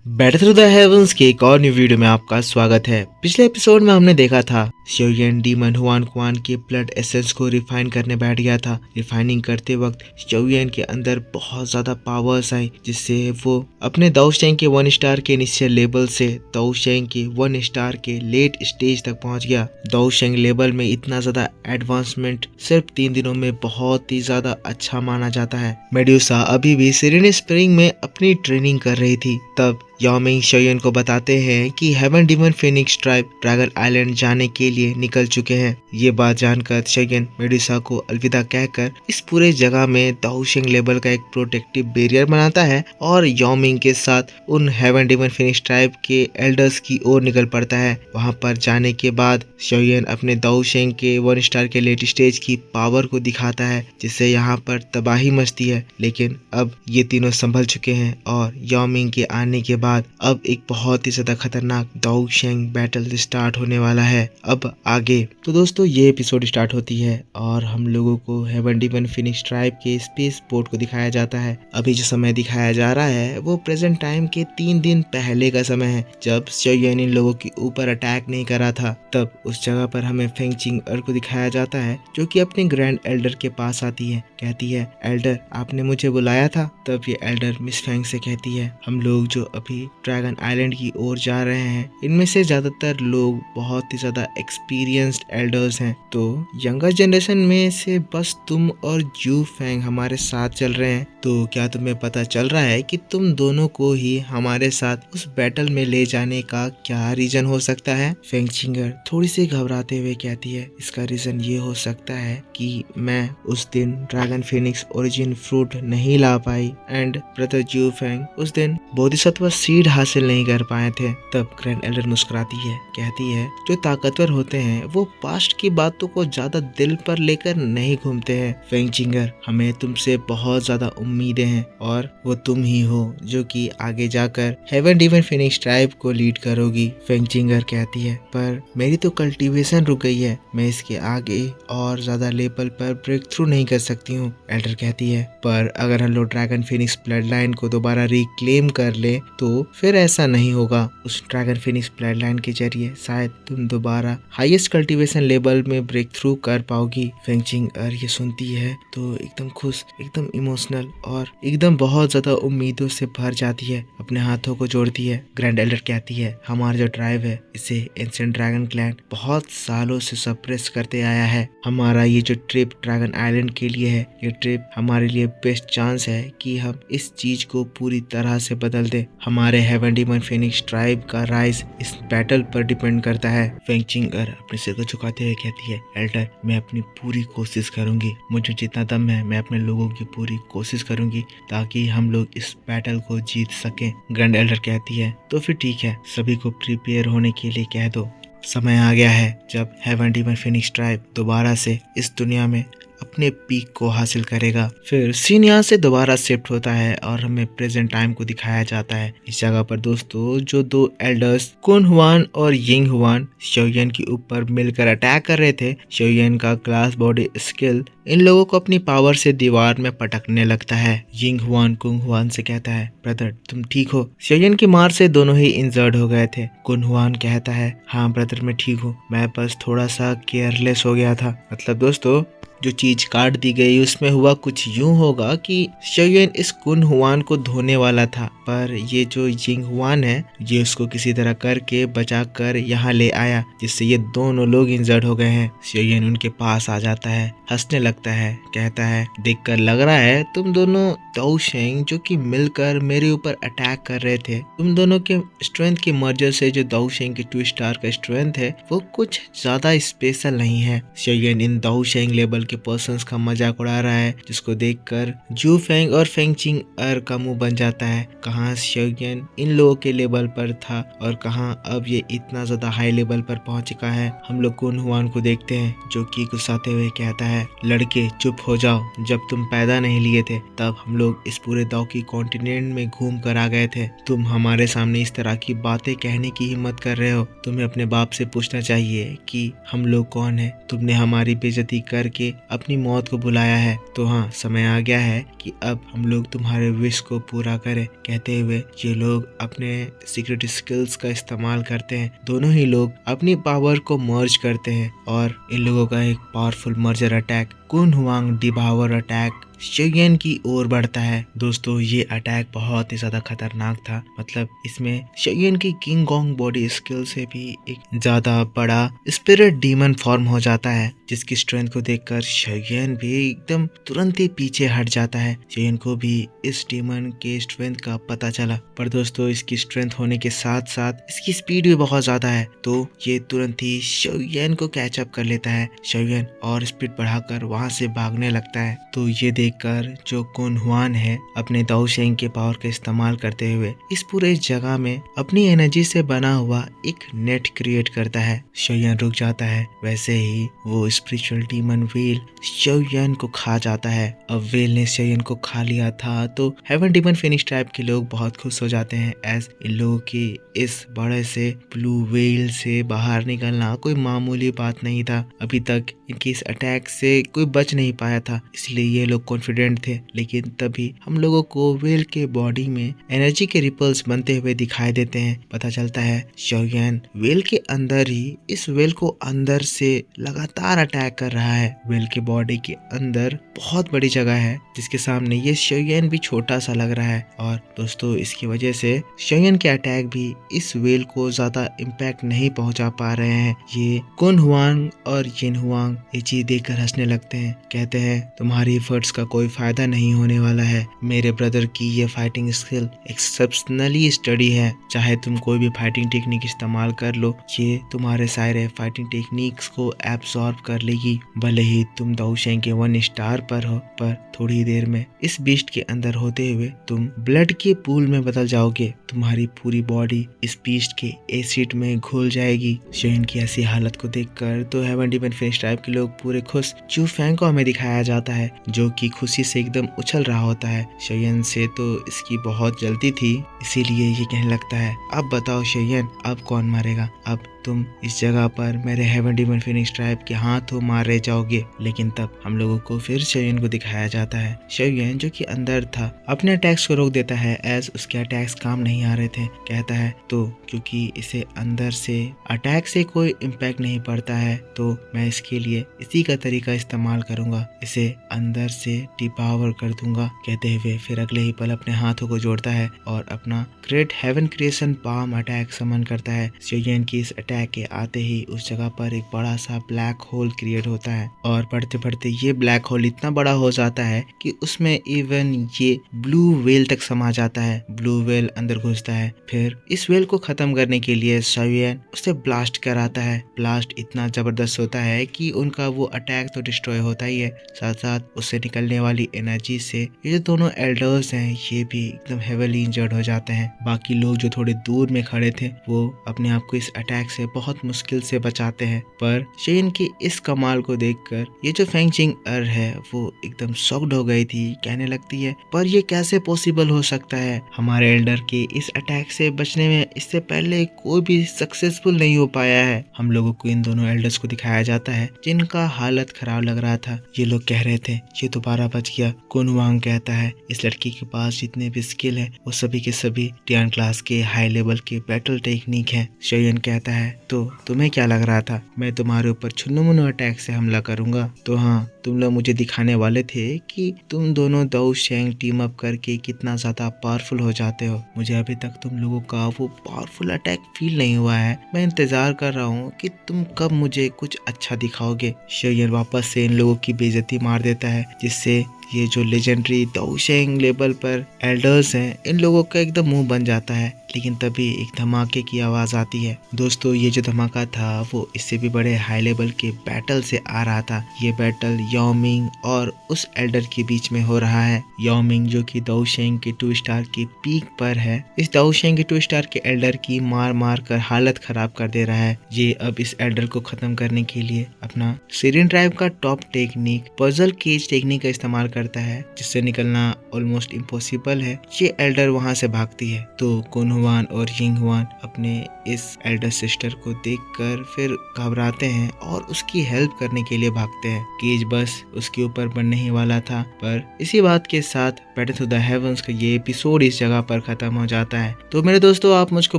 Batter through the heavens के एक और न्यू वीडियो में आपका स्वागत है। पिछले एपिसोड में हमने देखा था शोयन डीमन हुआन कुआन के ब्लड एसेंस को रिफाइन करने बैठ गया था। रिफाइनिंग करते वक्त शोयन के अंदर बहुत ज्यादा पावर्स आई, जिससे वो अपने दाओशेंग के 1 स्टार के इनिशियल लेवल से दाओशेंग के 1 स्टार के लेट स्टेज तक पहुंच गया। दाओशेंग लेवल में इतना ज्यादा एडवांसमेंट सिर्फ 3 दिनों में बहुत ही ज्यादा अच्छा माना जाता है। मेड्यूसा अभी भी सेरेने स्प्रिंग में अपनी ट्रेनिंग कर रही थी। तब याओ मिंग शोयन को बताते हैं कि heaven demon phoenix tribe dragon island जाने के लिए निकल चुके हैं। ये बात जानकर शोयन मेडुसा को अलविदा कहकर इस पूरे जगह में दाओशेंग लेवल का एक प्रोटेक्टिव बैरियर बनाता है और याओ मिंग के साथ उन हेवन डीमन फिनिक्स ट्राइब के एल्डर्स की ओर निकल पड़ता है। वहां पर जाने के बाद शोयन अपने दाओशेंग के 1 स्टार के लेट स्टेज की पावर को दिखाता है, जिससे यहाँ पर तबाही मचती है। लेकिन अब ये तीनों संभल चुके हैं और याओ मिंग के आने के बाद अब एक बहुत ही ज्यादा खतरनाक दाओशेंग बैटल स्टार्ट होने वाला है। अब आगे तो दोस्तों ये एपिसोड स्टार्ट होती है और हम लोगों को हेवन डीमन फिनिक्स ट्राइब के स्पेस पोर्ट को दिखाया जाता है। अभी जो समय दिखाया जा रहा है वो प्रेजेंट टाइम के 3 दिन पहले का समय है, जब शोयन इन लोगों के ऊपर अटैक नहीं करा था। तब उस जगह पर हमें फेंगचिंग एर को दिखाया जाता है, जो कि अपने ग्रैंड एल्डर के पास आती है। कहती है, एल्डर आपने मुझे बुलाया था। तब ये एल्डर मिस फेंग से कहती है, हम लोग जो अभी ड्रैगन आइलैंड की ओर जा रहे हैं, इनमें से ज्यादातर लोग बहुत ही ज्यादा एक्सपीरियंस्ड एल्डर्स हैं, तो यंगर जनरेशन में से बस तुम और जू फेंग हमारे साथ चल रहे हैं। तो क्या तुम्हें पता चल रहा है कि तुम दोनों को ही हमारे साथ उस बैटल में ले जाने का क्या रीजन हो सकता है? फेंगचिंगर थोड़ी सी घबराते हुए कहती है, इसका रीजन ये हो सकता है कि मैं उस दिन ड्रैगन फिनिक्स ओरिजिन फ्रूट नहीं ला पाई एंड ब्रदर जू फेंग उस दिन बोधिसत्व सीड हासिल नहीं कर पाए थे। तब ग्रैंड एल्डर मुस्कुराती है, कहती है, जो ताकतवर होते हैं वो पास्ट की बातों को ज्यादा दिल पर लेकर नहीं घूमते हैं। फेंगचिंगर हमें तुमसे बहुत ज्यादा उम्मीदें हैं और वो तुम ही हो जो कि आगे जाकर हेवन डीमन फिनिक्स ट्राइब को लीड करोगी। फेंगचिंगर कहती है, पर मेरी तो कल्टीवेशन रुक गई है, मैं इसके आगे और ज्यादा लेवल पर ब्रेक थ्रू नहीं कर सकती हूँ। एल्डर कहती है, पर अगर हम लोग ड्रैगन फिनिक्स ब्लड लाइन को दोबारा रिक्लेम कर ले तो फिर ऐसा नहीं होगा। उस ड्रैगन फिनिक्स ब्लड लाइन के जरिए शायद तुम दोबारा हाईएस्ट कल्टीवेशन लेवल में ब्रेक थ्रू कर पाओगी। फेंगचिंगर ये सुनती है तो एकदम खुश, एकदम इमोशनल और एकदम बहुत ज्यादा उम्मीदों से भर जाती है, अपने हाथों को जोड़ती है। ग्रैंड एल्डर कहती है, हमारा जो ट्राइब है इसे एंशिएंट ड्रैगन क्लैन बहुत सालों से सप्रेस करते आया है। हमारा ये जो ट्रिप ड्रैगन आइलैंड के लिए है, ये ट्रिप हमारे लिए बेस्ट चांस है कि हम इस चीज को पूरी तरह से बदल दे। हमारे हेवन डीमन फिनिक्स ट्राइब का राइज इस बैटल पर डिपेंड करता है। फेंगचिंगर अपने सिर को झुकाते हुए कहती है, एल्डर मैं अपनी पूरी कोशिश करूंगी, मुझे जितना दम है मैं अपने लोगों की पूरी कोशिश करूंगी ताकि हम लोग इस बैटल को जीत सकें। ग्रैंड एल्डर कहती है, तो फिर ठीक है, सभी को प्रिपेयर होने के लिए कह दो। समय आ गया है जब हेवन डीमन फिनिक्स ट्राइब दोबारा से इस दुनिया में अपने पीक को हासिल करेगा। फिर सीन यहाँ से दोबारा शिफ्ट होता है और हमें प्रेजेंट टाइम को दिखाया जाता है। इस जगह पर दोस्तों जो 2 एल्डर्स कुन हुआन और यिंग हुआन शोयन के ऊपर मिलकर अटैक कर रहे थे। शोयन का क्लास बॉडी स्किल इन लोगों को अपनी पावर से दीवार में पटकने लगता है। यिंग हुआन कुंग हुआन से कहता है, ब्रदर तुम ठीक हो? शोयन की मार से दोनों ही इंजर्ड हो गए थे। कुन हुआन कहता है, हाँ ब्रदर मैं ठीक हूँ, मैं बस थोड़ा सा केयरलेस हो गया था। मतलब दोस्तों जो चीज काट दी गई उसमें हुआ कुछ यूं होगा कि शोयन इस कुन हुआन को धोने वाला था, पर ये जो यिंग हुआन है ये उसको किसी तरह करके बचा कर यहाँ ले आया, जिससे ये दोनों लोग इंजर्ड हो गए हैं। शोयन उनके पास आ जाता है, हंसने लगता है, कहता है, देखकर लग रहा है तुम दोनों दाओशेंग जो कि मिलकर मेरे ऊपर अटैक कर रहे थे, तुम दोनों के स्ट्रेंथ की मर्जर से जो दाओशेंग के 2 स्टार का स्ट्रेंथ है वो कुछ ज्यादा स्पेशल नहीं है। शोयन इन दाओशेंग लेवल के पर्सन्स का मजाक उड़ा रहा है, जिसको देखकर जू फेंग और फेंगचिंगर का मुंह बन जाता है। कहाँ शोयन इन लोगों के लेवल पर था और कहाँ अब ये इतना ज्यादा हाई लेवल पर पहुंच चुका है। हम लोग कुन हुआन को देखते हैं जो कि गुस्साते हुए कहता है, लड़के चुप हो जाओ, जब तुम पैदा नहीं लिए थे तब हम लोग इस पूरे दाओ की कॉन्टिनेंट में घूम कर आ गए थे, तुम हमारे सामने इस तरह की बातें कहने की की हिम्मत कर रहे हो? तुम्हें अपने बाप से पूछना चाहिए कि हम लोग कौन है। तुमने हमारी बेइज्जती करके अपनी मौत को बुलाया है। तो हाँ, समय आ गया है कि अब हम लोग तुम्हारे विश को पूरा करें। कहते हुए ये लोग अपने सीक्रेट स्किल्स का इस्तेमाल करते हैं। दोनों ही लोग अपनी पावर को मर्ज करते हैं और इन लोगों का एक पावरफुल मर्जर अटैक कुन हुआंग डिभावर अटैक शोयन की ओर बढ़ता है। दोस्तों, ये अटैक बहुत ही ज्यादा खतरनाक था। मतलब इसमें शोयन की किंग कॉन्ग बॉडी स्किल से भी एक ज्यादा बड़ा स्पिरिट डीमन फॉर्म हो जाता है, जिसकी स्ट्रेंथ को देखकर शोयन भी एकदम तुरंत ही पीछे हट जाता है। शोयन को भी इस डीमन के स्ट्रेंथ का पता चला, पर दोस्तों इसकी स्ट्रेंथ होने के साथ साथ इसकी स्पीड भी बहुत ज्यादा है, तो ये तुरंत ही शोयन को कैचअप कर लेता है। शोयन और स्पीड बढ़ाकर वहां से भागने लगता है। तो ये देखकर जो कुन हुआन है अपने दाओ शेंग के पावर का इस्तेमाल करते हुए इस पूरे जगह में अपनी एनर्जी से बना हुआ एक नेट क्रिएट करता है। शोयन रुक जाता है। वैसे ही वो स्पिरिचुअल डीमन व्हेल शोयन को खा जाता है। अब व्हेल ने शोयन को खा लिया था तो हेवन डीमन फिनिश टाइप के लोग बहुत खुश हो जाते हैं, एज इन लोगों की इस बड़े से ब्लू व्हेल से बाहर निकलना कोई मामूली बात नहीं था। अभी तक इनकी इस अटैक से कोई बच नहीं पाया था, इसलिए ये लोग कॉन्फिडेंट थे। लेकिन तभी हम लोगों को व्हेल के बॉडी में एनर्जी के रिपल्स बनते हुए दिखाई देते हैं। पता चलता है शोयन व्हेल के अंदर ही इस व्हेल को अंदर से लगातार अटैक कर रहा है। व्हेल के बॉडी के अंदर बहुत बड़ी जगह है, जिसके सामने ये शोयन भी छोटा सा लग रहा है। और दोस्तों इसकी वजह से शोयन के अटैक भी इस व्हेल को ज्यादा इम्पैक्ट नहीं पहुंचा पा रहे हैं। ये कुन हुआंग और जिन हुआंग ये चीज देखकर हंसने लगते हैं। कहते हैं तुम्हारी एफर्ट्स का कोई फायदा नहीं होने वाला है। मेरे ब्रदर की ये फाइटिंग स्किल एक्सेप्शनली स्टडी है। चाहे तुम कोई भी फाइटिंग टेक्निक इस्तेमाल कर लो, ये तुम्हारे सारे फाइटिंग टेक्निक्स को एब्सॉर्ब कर लेगी। भले ही तुम दाओ शेंग के 1 स्टार पर हो, पर थोड़ी देर में इस बीस्ट के अंदर होते हुए तुम ब्लड के पूल में बदल जाओगे। तुम्हारी पूरी बॉडी इस बीस्ट के एसिड में घुल जाएगी। शोयन की ऐसी हालत को देखकर तो हेवन डीमन फिनिश टाइप के लोग पूरे खुश। चू फैंग को हमें दिखाया जाता है, जो कि खुशी से एकदम उछल रहा होता है। शोयन से तो इसकी बहुत जल्दी थी, इसीलिए ये कहने लगता है, अब बताओ शोयन, अब कौन मारेगा? अब तुम इस जगह पर मेरे हेवन डीमन फिनिश ट्राइब के हाथों मारे जाओगे। लेकिन तब हम लोगों को फिर शोयन को दिखाया जाता है। शोयन जो कि अंदर था अपने अटैक्स को रोक देता है, एज उसके अटैक्स काम नहीं आ रहे थे। कहता है तो क्योंकि इसे अंदर से अटैक से कोई इम्पैक्ट नहीं पड़ता है, तो मैं इसके लिए इसी का तरीका इस्तेमाल करूंगा, इसे अंदर से डिपावर कर दूंगा। कहते हुए फिर अगले ही पल अपने हाथों को जोड़ता है और अपना great heaven creation palm attack summon करता है। शोयन की इस अटैक के आते ही उस जगह पर एक बड़ा सा ब्लैक होल क्रिएट होता है और बढ़ते बढ़ते ये ब्लैक होल इतना बड़ा हो जाता है कि उसमें इवन ये ब्लू व्हेल तक समा जाता है। ब्लू व्हेल अंदर घुसता है। फिर इस व्हेल को खत्म करने के लिए शोयन उसे ब्लास्ट कराता है। ब्लास्ट इतना जबरदस्त होता है कि उनका वो अटैक तो डिस्ट्रॉय होता ही है, साथ साथ उससे निकलने वाली एनर्जी से ये जो दोनों एल्डर्स हैं ये भी एकदम हेवीली इंजर्ड हो जाते हैं। बाकी लोग जो थोड़े दूर में खड़े थे वो अपने आप को इस अटैक से बहुत मुश्किल से बचाते हैं। पर शोयन की इस कमाल को देखकर ये जो फेंग चिंग है वो एकदम शॉक्ड हो गई थी। कहने लगती है, पर ये कैसे पॉसिबल हो सकता है? हमारे एल्डर के इस अटैक से बचने में इससे पहले कोई भी सक्सेसफुल नहीं हो पाया है। हम लोगों को इन दोनों एल्डर्स को दिखाया जाता है जिनका हालत खराब लग रहा था। ये लोग कह रहे थे ये दोबारा बच गया। कुन हुआंग कहता है इस लड़की के पास जितने भी स्किल है वो सभी के सभी टियान क्लास के हाई लेवल के बैटल टेक्निक है। शोयन कहता है तो तुम्हें क्या लग रहा था मैं तुम्हारे ऊपर छुन्नू मुन्नू अटैक से हमला करूंगा? तो हाँ, तुम लोग मुझे दिखाने वाले थे कि तुम दोनों दाओ शेंग टीम अप करके कितना ज्यादा पावरफुल हो जाते हो। मुझे अभी तक तुम लोगों का वो पावरफुल अटैक फील नहीं हुआ है। मैं इंतजार कर रहा हूँ कि तुम कब मुझे कुछ अच्छा दिखाओगे। शोयन वापस से इन लोगों की बेइज्जती मार देता है, जिससे ये जो लेजेंडरी दाओ शेंग लेवल पर एल्डर्स हैं इन लोगों का एकदम मुंह बन जाता है। लेकिन तभी एक धमाके की आवाज आती है। दोस्तों ये जो धमाका था वो इससे भी बड़े हाई लेवल के बैटल से आ रहा था। ये बैटल याओ मिंग और उस एल्डर के बीच में हो रहा है। याओ मिंग जो कि दाओ शेंग के 2 स्टार की पीक पर है, इस दाओ शेंग के 2 स्टार के एल्डर की मार मार कर हालत खराब कर दे रहा है। ये अब इस एल्डर को खत्म करने के लिए अपना सीरियन ट्राइब का top technique puzzle cage technique का इस्तेमाल करता है जिससे निकलना ऑलमोस्ट इम्पॉसिबल है। ये एल्डर वहाँ से भागती है तो कुन हुआन और यिंग हुआन अपने इस एल्डर सिस्टर को देखकर फिर घबराते हैं और उसकी हेल्प करने के लिए भागते हैं। केज बस उसके ऊपर बनने ही वाला था, पर इसी बात के साथ बैटल टू द हेवंस का ये एपिसोड इस जगह पर खत्म हो जाता है। तो मेरे दोस्तों, आप मुझको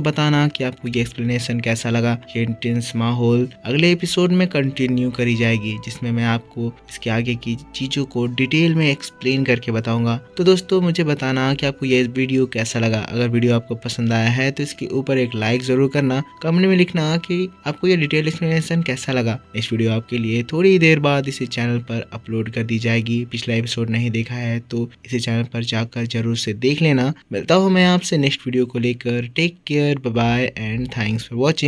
बताना कि आपको ये एक्सप्लेनेशन कैसा लगा। ये इंटेंस माहौल अगले एपिसोड में कंटिन्यू करी जाएगी, जिसमें मैं आपको इसके आगे की चीजों को डिटेल में एक्सप्लेन करके बताऊंगा। तो दोस्तों, मुझे बताना कि आपको ये वीडियो कैसा लगा। अगर वीडियो आपको पसंद आया है तो इसके ऊपर एक लाइक जरूर करना। कमेंट में लिखना कि आपको ये डिटेल एक्सप्लेनेशन कैसा लगा। इस वीडियो आपके लिए थोड़ी देर बाद इसी चैनल पर अपलोड कर दी जाएगी। पिछला एपिसोड नहीं देखा है तो इसी चैनल पर जाकर जरूर से देख लेना। मिलता हूँ मैं आपसे नेक्स्ट वीडियो को लेकर। Take care, bye bye and thanks for watching.